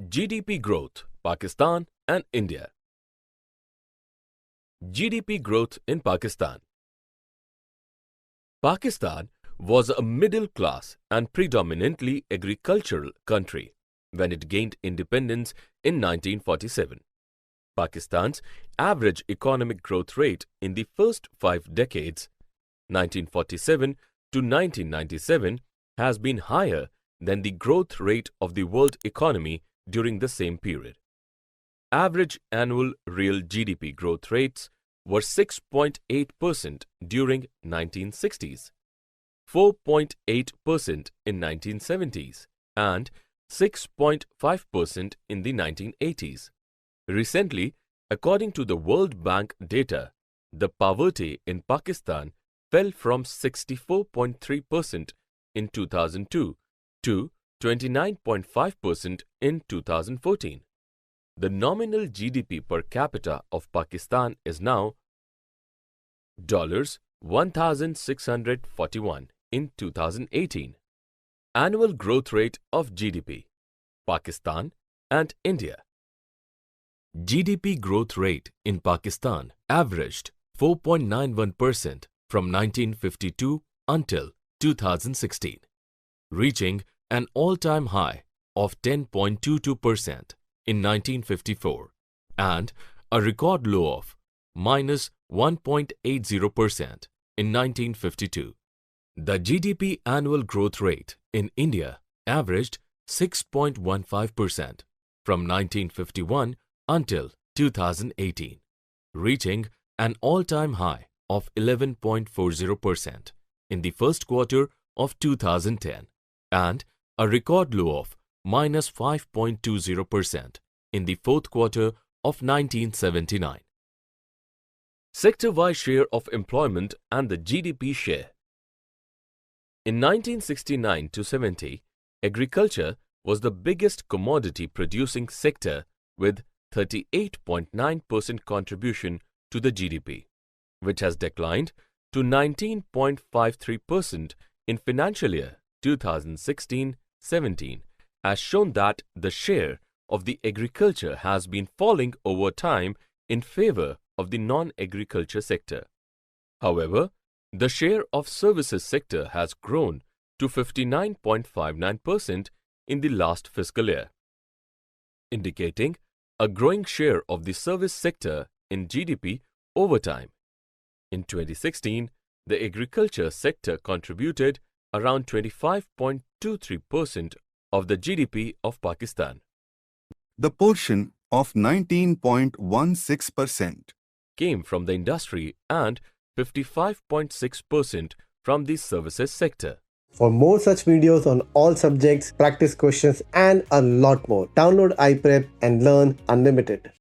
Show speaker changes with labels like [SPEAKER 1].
[SPEAKER 1] GDP growth, Pakistan and India. GDP growth in Pakistan. Pakistan was a middle-class and predominantly agricultural country when it gained independence in 1947. Pakistan's average economic growth rate in the first 5 decades, 1947 to 1997, has been higher than the growth rate of the world economy during the same period. Average annual real GDP growth rates were 6.8% during 1960s, 4.8% in 1970s, and 6.5% in the 1980s. Recently, according to the World Bank data, the poverty in Pakistan fell from 64.3% in 2002 to 29.5% in 2014. The nominal GDP per capita of Pakistan is now $1,641 in 2018. Annual growth rate of GDP, Pakistan and India. GDP growth rate in Pakistan averaged 4.91% from 1952 until 2016, reaching an all-time high of 10.22% in 1954 and a record low of -1.80% in 1952. The GDP annual growth rate in India averaged 6.15% from 1951 until 2018, reaching an all-time high of 11.40% in the first quarter of 2010 and a record low of -5.20% in the fourth quarter of 1979. Sector-wise share of employment and the GDP share. In 1969 to 70, agriculture was the biggest commodity-producing sector with 38.9% contribution to the GDP, which has declined to 19.53% in financial year 2016-17, has shown that the share of the agriculture has been falling over time in favor of the non-agriculture sector. However, the share of services sector has grown to 59.59% in the last fiscal year, indicating a growing share of the service sector in GDP over time. In 2016, the agriculture sector contributed around 25.23% of the GDP of Pakistan.
[SPEAKER 2] The portion of 19.16%
[SPEAKER 1] came from the industry and 55.6% from the services sector.
[SPEAKER 3] For more such videos on all subjects, practice questions and a lot more, download iPrep and learn unlimited.